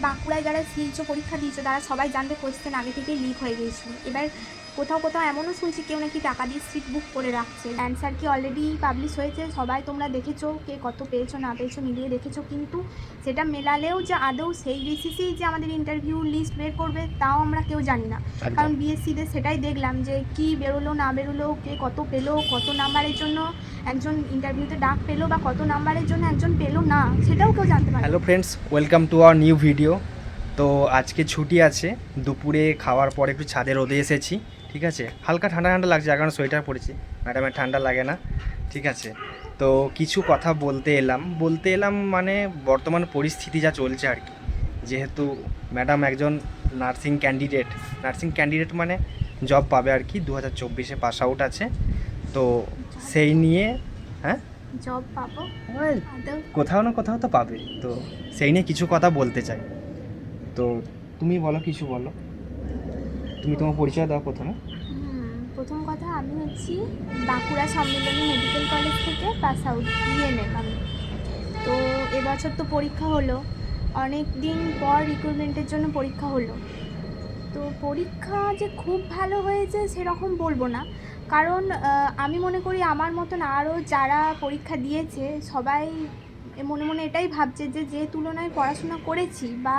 বাঁকুড়ায় যারা সিইচও পরীক্ষা দিয়েছে তারা সবাই জানবে কোয়েশ্চেন আগে থেকেই লিক হয়ে গিয়েছিল। এবার কোথাও কোথাও এমনও শুনছি কেউ নাকি টাকা দিয়ে সিট বুক করে রাখছে। অ্যান্সার কি অলরেডি পাবলিশ হয়েছে, সবাই তোমরা দেখেছো, কে কত পেয়েছো না পেয়েছো মিলিয়ে দেখেছো, কিন্তু সেটা মেলালেও যে আদৌ সেই বেসিসেই যে আমাদের ইন্টারভিউ লিস্ট বের করবে তাও আমরা কেউ জানি না। কারণ বিএসসিতে সেটাই দেখলাম যে কি বেরোলো না বেরোলো, কে কত পেলো, কত নাম্বারের জন্য একজন ইন্টারভিউতে ডাক পেলো বা কত নাম্বারের জন্য একজন পেলো না, সেটাও কেউ জানতে পারে। Hello friends, welcome to our new video. তো আজকে ছুটি আছে, দুপুরে খাওয়ার পর একটু ছাদে রোদে এসেছি। ঠিক আছে, হালকা ঠান্ডা ঠান্ডা লাগছে, কারণ সোয়েটার পরেছি। ম্যাডামের ঠান্ডা লাগে না, ঠিক আছে। তো কিছু কথা বলতে এলাম মানে বর্তমান পরিস্থিতি যা চলছে আর কি। যেহেতু ম্যাডাম একজন নার্সিং ক্যান্ডিডেট মানে জব পাবে আর কি, 2024-এ পাস আউট আছে। তো সেই নিয়ে জব পাবো, কোথাও না কোথাও তো পাবে, তো সেই নিয়ে কিছু কথা বলতে চাই। তো তুমি বলো, কিছু বলো, তুমি তোমার পরিচয় দাও প্রথমে। প্রথম কথা, আমি হচ্ছি বাঁকুড়া সম্মিলনী মেডিকেল কলেজ থেকে পাস আউট বিএনএম আমি। তো এবছর তো পরীক্ষা হলো, অনেক দিন পর রিক্রুটমেন্টের জন্য পরীক্ষা হলো। তো পরীক্ষা যে খুব ভালো হয়েছে সেরকম বলবো না, কারণ আমি মনে করি আমার মতন আরও যারা পরীক্ষা দিয়েছে সবাই মনে মনে এটাই ভাবছে যে যে তুলনায় পড়াশোনা করেছি বা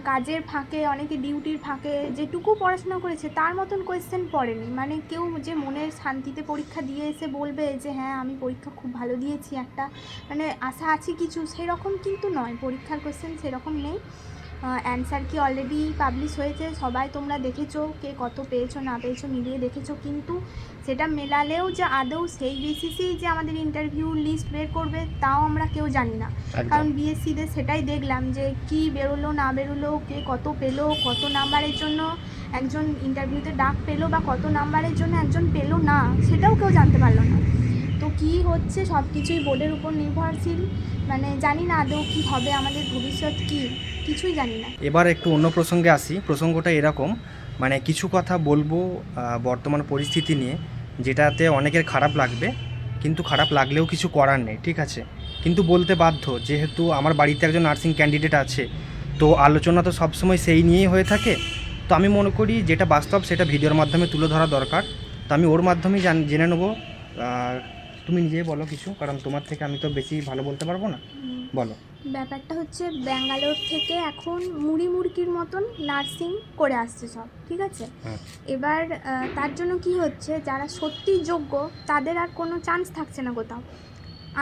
কাজের ফাঁকে, অনেকে ডিউটির ফাঁকে যেটুকু পড়াশোনা করেছে তার মতন কোয়েশ্চেন পড়েনি। মানে কেউ যে মনের শান্তিতে পরীক্ষা দিয়ে এসে বলবে যে হ্যাঁ আমি পরীক্ষা খুব ভালো দিয়েছি, একটা মানে আশা আছে কিছু, সেরকম কিন্তু নয়। পরীক্ষার কোয়েশ্চেন সেরকম নেই। অ্যান্সার কি অলরেডি পাবলিশ হয়েছে, সবাই তোমরা দেখেছো, কে কত পেয়েছো না পেয়েছো মিলিয়ে দেখেছো, কিন্তু সেটা মেলালেও যে আদৌ সেই বেসিসেই যে আমাদের ইন্টারভিউ লিস্ট বের করবে তাও আমরা কেউ জানি না। কারণ বিএসসিতে সেটাই দেখলাম যে কি বেরোলো না বেরোলো, কে কত পেলো, কত নাম্বারের জন্য একজন ইন্টারভিউতে ডাক পেলো বা কত নাম্বারের জন্য একজন পেলো না, সেটাও কেউ জানতে পারলো না। তো কী হচ্ছে সব কিছুই বোর্ডের উপর নির্ভরশীল, মানে জানি না আদৌ কী হবে, আমাদের ভবিষ্যৎ কী কিছুই জানি না। এবার একটু অন্য প্রসঙ্গে আসি। প্রসঙ্গটা এরকম, মানে কিছু কথা বলবো বর্তমান পরিস্থিতি নিয়ে, যেটাতে অনেকের খারাপ লাগবে, কিন্তু খারাপ লাগলেও কিছু করার নেই, ঠিক আছে। কিন্তু বলতে বাধ্য, যেহেতু আমার বাড়িতে একজন নার্সিং ক্যান্ডিডেট আছে, তো আলোচনা তো সবসময় সেই নিয়েই হয়ে থাকে। তো আমি মনে করি যেটা বাস্তব সেটা ভিডিওর মাধ্যমে তুলে ধরা দরকার। তো আমি ওর মাধ্যমেই জেনে নেবো। তুমি নিজেই বলো কিছু, কারণ তোমার থেকে আমি তো বেশি ভালো বলতে পারবো না, বলো। ব্যাপারটা হচ্ছে ব্যাঙ্গালোর থেকে এখন মুড়ি মুড়কির মতন নার্সিং করে আসছে সব, ঠিক আছে। এবার তার জন্য কি হচ্ছে, যারা সত্যি যোগ্য তাদের আর কোনো চান্স থাকছে না কোথাও।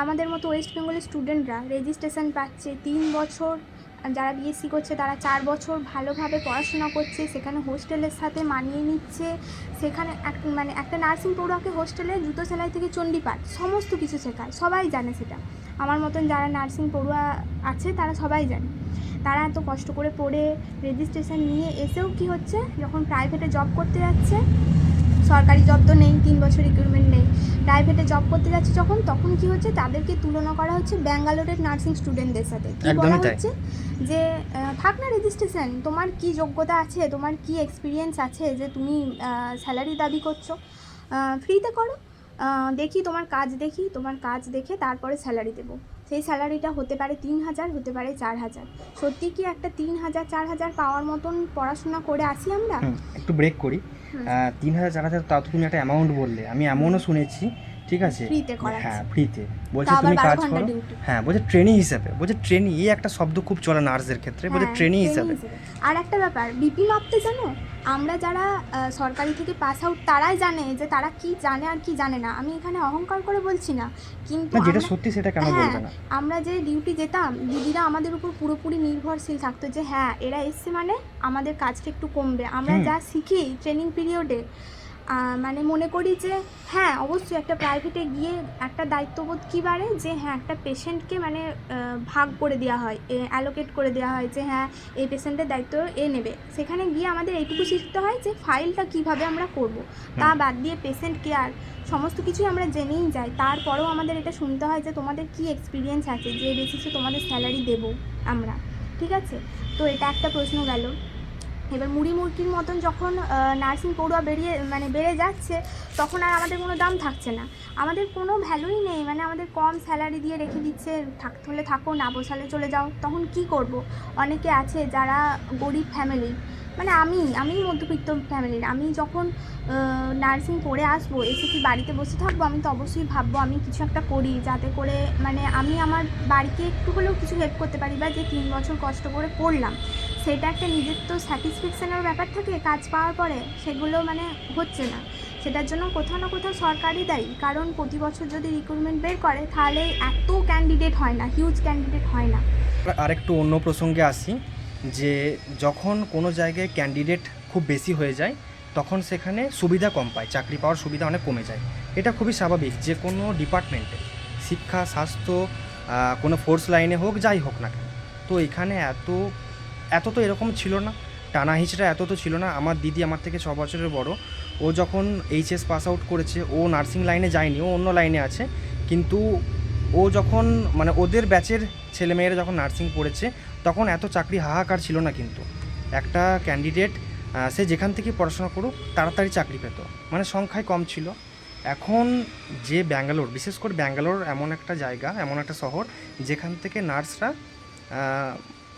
আমাদের মতো ওয়েস্ট বেঙ্গলের স্টুডেন্টরা রেজিস্ট্রেশন পাচ্ছে 3 বছর, যারা বিএসসি করছে তারা 4 বছর ভালোভাবে পড়াশোনা করছে, সেখানে হোস্টেলের সাথে মানিয়ে নিচ্ছে। সেখানে মানে একটা নার্সিং পড়ুয়াকে হোস্টেলে জুতো সেলাই থেকে চণ্ডীপাঠ সমস্ত কিছু শেখায়, সবাই জানে সেটা। আমার মতন যারা নার্সিং পড়ুয়া আছে তারা সবাই জানে। তারা এত কষ্ট করে পড়ে রেজিস্ট্রেশন নিয়ে এসেও কি হচ্ছে, যখন প্রাইভেটে জব করতে যাচ্ছে, সরকারি জব তো নেই, 3 বছর রিক্রুটমেন্ট নেই, প্রাইভেটে জব করতে যাচ্ছে তখন কি হচ্ছে, তাদেরকে তুলনা করা হচ্ছে ব্যাঙ্গালোরের নার্সিং স্টুডেন্টদের সাথে। কি বলা হচ্ছে যে থাক না রেজিস্ট্রেশন, তোমার কি যোগ্যতা আছে, তোমার কি এক্সপিরিয়েন্স আছে যে তুমি স্যালারি দাবি করছো, ফ্রিতে করো, দেখি তোমার কাজ দেখে তারপরে স্যালারি দেবো। সেই স্যালারিটা হতে পারে 3,000, হতে পারে 4,000। সত্যি কি একটা 3,000 4,000 পাওয়ার মতন পড়াশোনা করে আসি আমরা? একটু ব্রেক করি। 3,000 4,000 তাও তো তুমি একটা অ্যামাউন্ট বললে, আমি এমনও শুনেছি, ঠিক আছে, ফ্রিতে করা, হ্যাঁ ফ্রিতে বলছে তুমি কাজ করো। হ্যাঁ, বলছে ট্রেনিং হিসেবে, এই একটা শব্দ খুব চলে নার্সদের ক্ষেত্রে, বলছে ট্রেনিং হিসেবে। আর একটা ব্যাপার, বিপি মাপতে জানো, আমরা যারা সরকারি থেকে পাস আউট তারাই জানে যে তারা কি জানে আর কি জানে না। আমি এখানে অহংকার করে বলছি না, কিন্তু যেটা সত্যি সেটা কেন বলবে না। আমরা যে ডিউটি যেতাম, দিদিরা আমাদের উপর পুরোপুরি নির্ভরশীল থাকতো যে হ্যাঁ এরা এসছে মানে আমাদের কাজটা একটু কমবে। আমরা যা শিখি ট্রেনিং পিরিয়ডে, মানে মনে করি যে হ্যাঁ অবশ্যই একটা প্রাইভেটে গিয়ে একটা দায়িত্ববোধ কী বাড়ে, যে হ্যাঁ একটা পেশেন্টকে মানে ভাগ করে দেওয়া হয়, অ্যালোকেট করে দেওয়া হয় যে হ্যাঁ এই পেশেন্টের দায়িত্ব এ নেবে। সেখানে গিয়ে আমাদের এইটুকু শিখতে হয় যে ফাইলটা কীভাবে আমরা করব, তা বাদ দিয়ে পেশেন্ট কেয়ার সমস্ত কিছুই আমরা জেনেই যাই। তারপরেও আমাদের এটা শুনতে হয় যে তোমাদের কি এক্সপিরিয়েন্স আছে, যে বেসিসে তোমাদের স্যালারি দেবো আমরা, ঠিক আছে। তো এটা একটা প্রশ্ন গেল। এবার মুড়ি মুরগির মতন যখন নার্সিং পড়ুয়া বেড়ে যাচ্ছে, তখন আর আমাদের কোনো দাম থাকছে না, আমাদের কোনো ভ্যালুই নেই। মানে আমাদের কম স্যালারি দিয়ে রেখে দিচ্ছে, থাকতে হলে থাকো, না বসালে চলে যাও। তখন কি করব? অনেকে আছে যারা গরিব ফ্যামিলির, মানে আমি মধ্যবিত্ত ফ্যামিলির, আমি যখন নার্সিং পড়ে আসবো, এসে কি বাড়িতে বসে থাকবো? আমি তো অবশ্যই ভাববো আমি কিছু একটা করি, যাতে করে মানে আমি আমার বাড়িকে একটু হলেও কিছু হেল্প করতে পারি, বা যে 3 বছর কষ্ট করে পড়লাম সেটা একটা নিজের তো স্যাটিসফ্যাকশানের ব্যাপার থাকে কাজ পাওয়ার পরে, সেগুলো মানে হচ্ছে না। সেটার জন্য কোথাও না কোথাও সরকারই দায়ী, কারণ প্রতি বছর যদি রিক্রুটমেন্ট বের করে তাহলে এত ক্যান্ডিডেট হয় না, হিউজ ক্যান্ডিডেট হয় না। আরেকটু অন্য প্রসঙ্গে আসি, যে যখন কোনো জায়গায় ক্যান্ডিডেট খুব বেশি হয়ে যায় তখন সেখানে সুবিধা কম পায়, চাকরি পাওয়ার সুবিধা অনেক কমে যায়। এটা খুবই স্বাভাবিক, যে কোনো ডিপার্টমেন্টে, শিক্ষা, স্বাস্থ্য, কোনো ফোর্স লাইনে হোক, যাই হোক না কেন। তো এখানে এত তো এরকম ছিল না, টানা হিচড়া এত তো ছিল না। আমার দিদি আমার থেকে 6 বছরের বড়, ও যখন এইচএস পাস আউট করেছে, ও নার্সিং লাইনে যায়নি, ও অন্য লাইনে আছে, কিন্তু ও যখন মানে ওদের ব্যাচের ছেলেমেয়েরা যখন নার্সিং পড়েছে তখন এত চাকরি হাহাকার ছিল না। কিন্তু একটা ক্যান্ডিডেট সে যেখান থেকে পড়াশোনা করুক তাড়াতাড়ি চাকরি পেত, মানে সংখ্যায় কম ছিল। এখন যে ব্যাঙ্গালোর, বিশেষ করে ব্যাঙ্গালোর এমন একটা জায়গা, এমন একটা শহর যেখান থেকে নার্সরা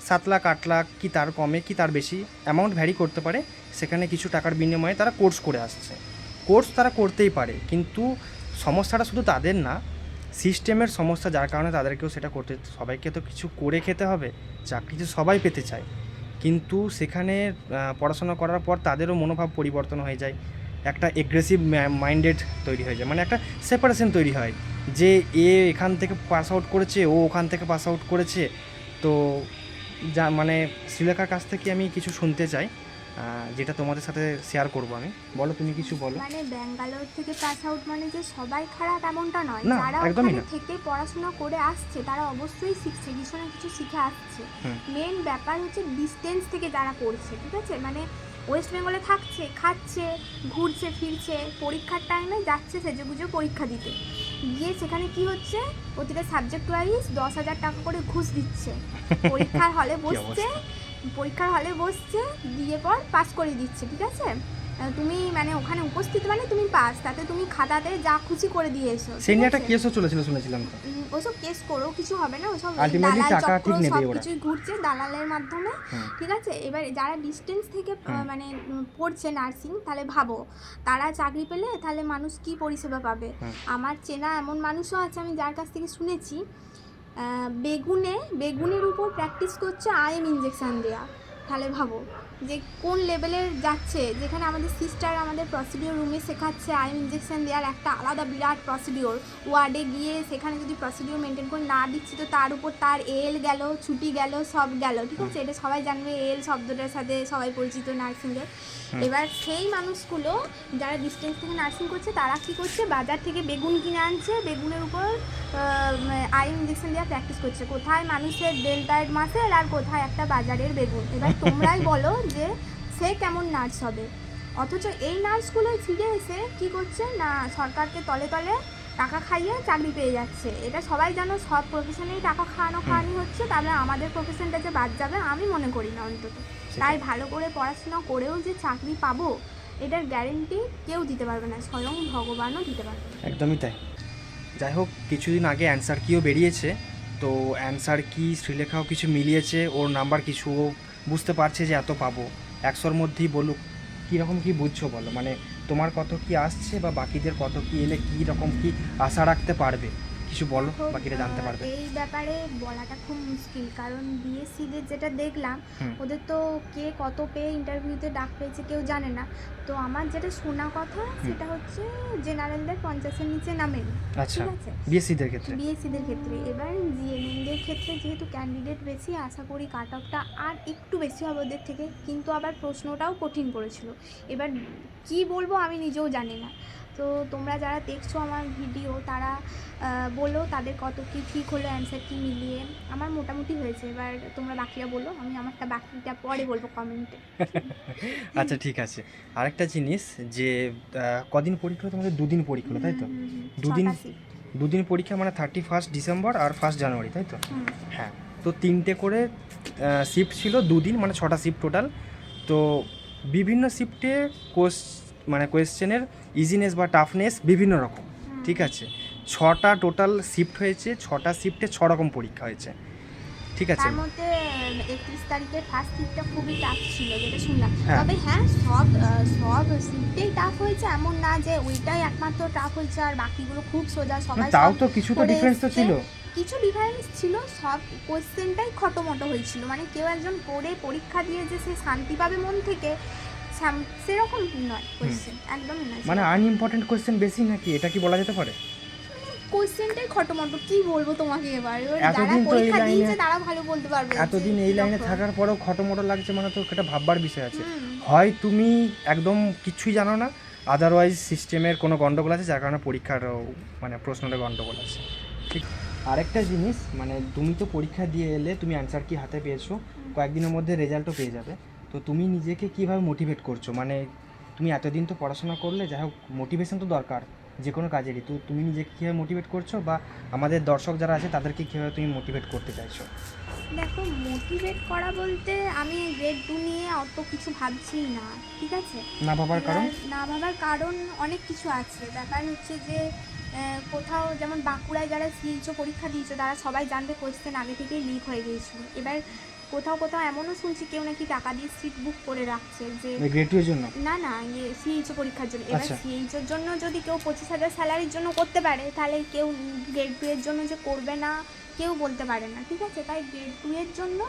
7 লাখ 8 লাখ কি তার কমে কি তার বেশি অ্যামাউন্ট ভ্যারি করতে পারে, সেখানে কিছু টাকার বিনিময়ে তারা কোর্স করে আসছে। কোর্স তারা করতেই পারে, কিন্তু সমস্যাটা শুধু তাদের না, সিস্টেমের সমস্যা, যার কারণে তাদেরকেও সেটা করতে, সবাইকে তো কিছু করে খেতে হবে, চাকরি তো সবাই পেতে চায়, কিন্তু সেখানে পড়াশোনা করার পর তাদেরও মনোভাব পরিবর্তন হয়ে যায়, একটা এগ্রেসিভ মাইন্ডেড তৈরি হয়ে যায়, মানে একটা সেপারেশন তৈরি হয়, যে এখান থেকে পাস আউট করেছে, ও ওখান থেকে পাস আউট করেছে। তো যা মানে শ্রীলেখার কাছ থেকে আমি কিছু শুনতে চাই, যেটা তোমাদের সাথে শেয়ার করব আমি। বলো, তুমি কিছু বলো। মানে ব্যাঙ্গালোর থেকে পাস আউট মানে যে সবাই খারাপ এমনটা নয়, না, যারা একদমই ওখানে না। থেকে পড়াশোনা করে আসছে তারা অবশ্যই শিখছে, কিছু না কিছু শিখে আসছে। মেন ব্যাপার হচ্ছে ডিস্টেন্স থেকে যারা পড়ছে, ঠিক আছে, মানে ওয়েস্ট বেঙ্গলে থাকছে, খাচ্ছে, ঘুরছে ফিরছে, পরীক্ষার টাইমে যাচ্ছে সেজেগুজে পরীক্ষা দিতে, গিয়ে সেখানে কি হচ্ছে, প্রতিটা সাবজেক্ট ওয়াইজ 10,000 টাকা করে ঘুষ দিচ্ছে, পরীক্ষার হলে বসছে, দিয়ে পর পাস করে দিচ্ছে, ঠিক আছে। তুমি মানে ওখানে উপস্থিত মানে তুমি পাস, তাতে তুমি খাতাতে যা খুশি করে দিয়ে এসো। সেই নিয়ে একটা কেসও চলেছিল শুনেছিলাম তো। ওসব কেস করেও কিছু হবে না, ওসব আলটিমেটলি দালাল টাকা চক্র ঠিক নেবে সব ওরা। কিছুই ঘুরছে দালালের মাধ্যমে, ঠিক আছে। এবার যারা ডিস্টেন্স থেকে মানে পড়ছে নার্সিং, তাহলে ভাবো তারা চাকরি পেলে তাহলে মানুষ কি পরিষেবা পাবে। আমার চেনা এমন মানুষও আছে, আমি যার কাছ থেকে শুনেছি, বেগুনের উপর প্র্যাকটিস করছে আইএম ইঞ্জেকশান দেওয়া। তাহলে ভাবো যে কোন লেভেলের যাচ্ছে, যেখানে আমাদের সিস্টার আমাদের প্রসিডিওর রুমে শেখাচ্ছে আইএম ইঞ্জেকশন দেওয়ার একটা আলাদা বিরাট প্রসিডিওর, ওয়ার্ডে গিয়ে সেখানে যদি প্রসিডিওর মেনটেন করে না দিচ্ছি তো তার উপর তার এল গেল, ছুটি গেল, সব গেল, ঠিক আছে। এটা সবাই জানবে, এল শব্দটার সাথে সবাই পরিচিত নার্সিংয়ের। এবার সেই মানুষগুলো যারা ডিস্টেন্স থেকে নার্সিং করছে তারা কী করছে, বাজার থেকে বেগুন কিনে আনছে, বেগুনের উপর আইএম ইঞ্জেকশন দেওয়া প্র্যাকটিস করছে। কোথায় মানুষের ডেল্টায়েড মাসের আর কোথায় একটা বাজারের বেগুন। এবার তোমরাই বলো যে সে কেমন নার্স হবে। অথচ এই নার্সগুলোই ফিরে এসে কী করছে না, সরকারকে তলে তলে টাকা খাইয়ে চাকরি পেয়ে যাচ্ছে। এটা সবাই জানো, সব প্রফেশনেই টাকা খাওয়ানি হচ্ছে, তাহলে আমাদের প্রফেশনটা যে বাদ যাবে আমি মনে করি না অন্তত। তাই ভালো করে পড়াশোনা করেও যে চাকরি পাবো এটার গ্যারেন্টি কেউ দিতে পারবে না, স্বয়ং ভগবানও দিতে পারবে না। একদমই তাই। যাই হোক, কিছুদিন আগে অ্যান্সার কিও বেরিয়েছে, তো অ্যান্সার কি শ্রীলেখাও কিছু মিলিয়েছে, ওর নাম্বার কিছু ও বুঝতে পারছে যে এত পাবো, 100-র মধ্যেই বলুক। কীরকম কী বুঝছো বলো, মানে তোমার কত কি আসছে বা বাকিদের কত কি এলে কী রকম কি আশা রাখতে পারবে, কিছু বলো, বাকিরা জানতে পারবে। এই ব্যাপারে বলাটা খুব মুশকিল, কারণ বিএসসিদের যেটা দেখলাম ওদের তো কে কত পেয়ে ইন্টারভিউতে ডাক পেয়েছে কেউ জানে না। তো আমার যেটা শোনা কথা সেটা হচ্ছে জেনারেলদের 50-এর নিচে নামেনি। আচ্ছা, ঠিক আছে, বিএসসিদের ক্ষেত্রে। এবার জিএনএমদের ক্ষেত্রে যেহেতু ক্যান্ডিডেট বেশি, আশা করি কাট অফটা আর একটু বেশি হবে ওদের থেকে, কিন্তু আবার প্রশ্নটাও কঠিন করেছিল। এবার কি বলবো আমি নিজেও জানি না। তো তোমরা যারা দেখছো আমার ভিডিও তারা বলো তাদের কত কি ঠিক হলো, অ্যান্সার কি মিলিয়ে। আমার মোটামুটি হয়েছে, এবার তোমরা বাকিরা বলো, আমি আমারটা বাকিটা পরে বলবো কমেন্টে। আচ্ছা, ঠিক আছে। আরেকটা জিনিস, যে কদিন পরীক্ষা হলো তোমাদের? 2 দিন পরীক্ষা হলো, তাই তো? 2 দিন পরীক্ষা, মানে 31 ডিসেম্বর আর 1 জানুয়ারি, তাই তো? হ্যাঁ। তো 3টে করে শিফট ছিল, 2 দিন, মানে 6টা শিফট টোটাল। তো বিভিন্ন শিফটে মানে কোয়েশ্চেনের ইজিনেস বা টাফনেস বিভিন্ন রকম, ঠিক আছে। 6টা টোটাল শিফট হয়েছে, 6টা শিফটে 6 রকম পরীক্ষা হয়েছে, ঠিক আছে। তার মধ্যে 31 তারিখের ফার্স্ট শিফটটা খুবই টাফ ছিল যেটা শুনলাম। হ্যাঁ। তবে হ্যাঁ, সব শিফটেই টাফ হয়েছে, এমন না যে ওইটাই একমাত্র টাফ হয়েছে আর বাকিগুলো খুব সোজা। সবাই তাও সব তো কিছু তো করে ডিফারেন্স তো এসছে। ছিল। কিছু ডিফারেন্স ছিল, সব কোয়েশ্চেনটাই খটোমটো হয়েছিল। মানে কেউ একজন পড়ে পরীক্ষা দিয়ে যে সে শান্তি পাবে মন থেকে, সেরকম নয় কোয়েশ্চেন, একদমই নয়। মানে আনইম্পর্টেন্ট কোয়েশ্চেন বেশি নাকি, এটা কি বলা যেতে পারে? কোয়েশ্চেনটাই খটোমটো, কি বলবো তোমাকে এবার যারা এতদিন তো এই পরীক্ষা লাইনে, দিয়েছে তারা ভালো বলতে পারবে। এতদিন এই লাইনে কিরকম। থাকার পরেও খটোমটো লাগছে, মানে তো একটা ভাববার বিষয় আছে। হুম। হয় তুমি একদম কিচ্ছুই জানো না, আদারওয়াইজ সিস্টেমের কোনো গন্ডগোল আছে যার কারণে পরীক্ষার মানে প্রশ্নটা গন্ডগোল আছে, ঠিক। আরেকটা জিনিস, মানে তুমি তো পরীক্ষা দিয়ে এলে, তুমি অ্যান্সার কি হাতে পেয়েছো, কয়েকদিনের মধ্যে রেজাল্টও পেয়ে যাবে। তো তুমি নিজেকে কীভাবে মোটিভেট করছো? মানে তুমি এতদিন তো পড়াশোনা করলে, যাই হোক মোটিভেশন তো দরকার যে কোনো কাজেরই। তো তুমি নিজেকে কীভাবে মোটিভেট করছো, বা আমাদের দর্শক যারা আছে তাদেরকে কীভাবে তুমি মোটিভেট করতে চাইছো? দেখো, মোটিভেট করা বলতে আমি গ্রেড 2 নিয়ে অত কিছু ভাবছি না, ঠিক আছে। না ভাবার কারণ? না ভাবার কারণ অনেক কিছু আছে। ব্যাপার হচ্ছে যে কোথাও যেমন বাঁকুড়ায় যারা সিএইচও পরীক্ষা দিয়েছে তারা সবাই জানবে কোয়েশ্চেন আগে থেকেই লিক হয়ে গিয়েছিল। এবার কোথাও কোথাও এমনও শুনছি কেউ নাকি টাকা দিয়ে সিট বুক করে রাখছে যে গ্রেড 2 এর জন্য। না না, সিএইচও পরীক্ষার জন্য। এবার আচ্ছা। সিএইচওর জন্য যদি কেউ 25,000 স্যালারির জন্য করতে পারে, তাহলে কেউ গ্রেড 2 এর জন্য যে করবে না কেউ বলতে পারে না, ঠিক আছে। তাই গ্রেড 2 এর জন্য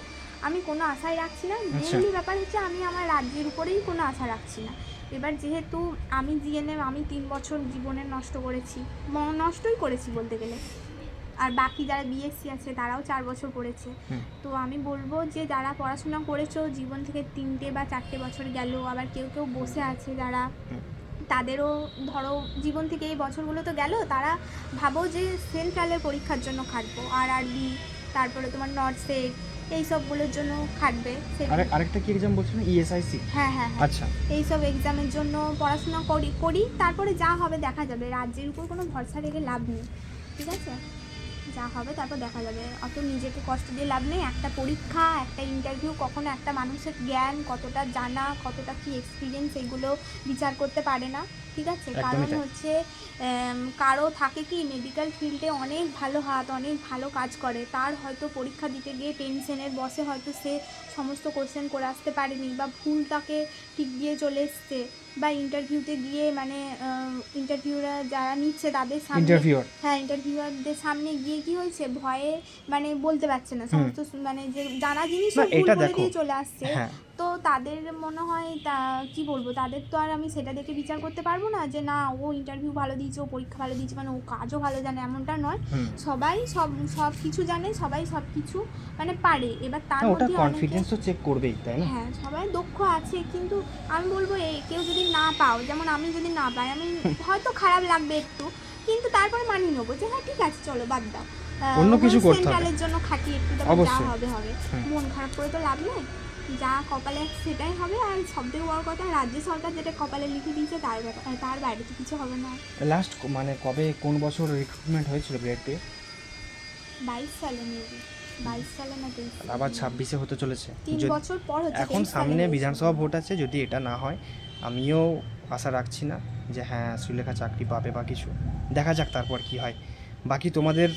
আমি কোনো আশাই রাখছি না। মেইনলি ব্যাপার হচ্ছে আমি আমার রাজ্যের উপরেই কোনো আশা রাখছি না। এবার যেহেতু আমি জিএনএম, আমি 3 বছর জীবনে নষ্ট করেছি, নষ্টই করেছি বলতে গেলে। আর বাকি যারা বিএসসি আছে তারাও 4 বছর পড়েছে। তো আমি বলবো যে যারা পড়াশোনা করেছো, জীবন থেকে 3টে বা 4টে বছর গেল, আবার কেউ কেউ বসে আছে যারা, তাদেরও ধরো জীবন থেকে এই বছরগুলো তো গেল, তারা ভাবো যে সেন্ট্রালের পরীক্ষার জন্য খাটবো, আরআরবি, তারপরে তোমার নর্থ সেট, এই সবগুলোর জন্য খাটবে। আরেকটা কি এক্সাম বলছো না, ইএসআইসি? হ্যাঁ হ্যাঁ হ্যাঁ, আচ্ছা। এই সব এক্সামের জন্য পড়াশোনা করি, তারপরে যা হবে দেখা যাবে। রাজ্যের উপর কোনো ভরসা রেখে লাভ নেই, ঠিক আছে। যা হবে তারপর দেখা যাবে। অত নিজেকে কষ্ট দিয়ে লাভ নেই। একটা পরীক্ষা, একটা ইন্টারভিউ কখনো একটা মানুষের জ্ঞান কতটা জানা, কতটা কি এক্সপিরিয়েন্স, এগুলো বিচার করতে পারে না, ঠিক আছে। কারণ হচ্ছে কারো থাকে কি মেডিকেল ফিল্ডে অনেক ভালো হাত, অনেক ভালো কাজ করে, তার হয়তো পরীক্ষা দিতে গিয়ে টেনশনের বসে হয়তো সে সমস্ত কোশ্চেন করে আসতে পারেনি, বা ভুল তাকে ঠিক দিয়ে চলে এসছে, বা ইন্টারভিউতে গিয়ে মানে ইন্টারভিউরা যারা নিচ্ছে তাদের সামনে, হ্যাঁ ইন্টারভিউয়ারদের সামনে গিয়ে কি হয়েছে, ভয়ে মানে বলতে পারছে না সমস্ত, মানে যে জানা জিনিস ভুল করে দিয়ে চলে আসছে। তো তাদের মনে হয় কি বলবো, তাদের তো আর আমি সেটা দেখে বিচার করতে পারবো না যে না ও ইন্টারভিউ ভালো দিয়েছে, ও পরীক্ষা ভালো দিয়েছে, মানে ও কাজও ভালো জানে, এমনটা নয়। সবাই সব কিছু জানে, সবাই সব কিছু মানে পারে। এবার তার মধ্যে কনফিডেন্স তো চেক করবেই, তাই না? হ্যাঁ, সবাই দক্ষ আছে, কিন্তু আমি বলবো কেউ যদি না পাও, যেমন আমি যদি না পাই, আমি হয়তো খারাপ লাগবে একটু, কিন্তু তারপরে মানিয়ে নেবো যে হ্যাঁ ঠিক আছে চলো বাদ দাও, অন্য কিছু করতে হবে, সেন্ট্রালের জন্য খাটি একটু, যা হবে হবে। মন খারাপ করে তো লাভ নেই, যা কপালে সেটাই হবে। আর সবথেকে বড় কথা, রাজ্য সরকার যেটা কপালে লিখে দিয়েছে তার বাইরে তো কিছু হবে না। লাস্ট মানে কবে, কোন বছর রিক্রুটমেন্ট হয়েছিল গ্রেড 2? 22 সালে মেবি, 22 সালে না 23 সালে, আবার 26-এ হতে চলেছে। 3 বছর পর হচ্ছে। এখন সামনে বিধানসভা ভোট আছে, যদি এটা না হয় আমিও আশা রাখছি না যে হ্যাঁ শ্রীলেখা চাকরি পাবে বা কিছু, দেখা যাক তারপর কি হয়। বাকি তোমাদের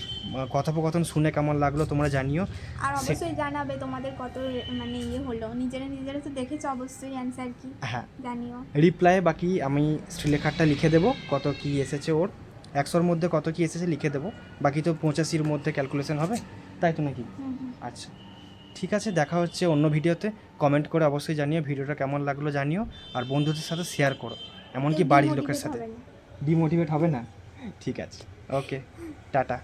কথোপকথন শুনে কেমন লাগলো তোমরা জানিও, আর অবশ্যই জানাবে তোমাদের কত মানে হলো, নিজেরা তো দেখেছো অবশ্যই অ্যানসার কি, হ্যাঁ জানিও। রিপ্লাই বাকি আমি শ্রীলেখারটা লিখে দেবো, কত কি এসেছে ওর, 100-র মধ্যে কত কি এসেছে লিখে দেবো, বাকি তো 85-র মধ্যে ক্যালকুলেশন হবে, তাই তো নাকি? আচ্ছা ঠিক আছে, দেখা হচ্ছে অন্য ভিডিওতে। কমেন্ট করে অবশ্যই জানিও ভিডিওটা কেমন লাগলো জানিও, আর বন্ধুদের সাথে শেয়ার করো, এমনকি বাড়ির লোকের সাথে। ডিমোটিভেট হবে না, ঠিক আছে, ওকে, টাটা।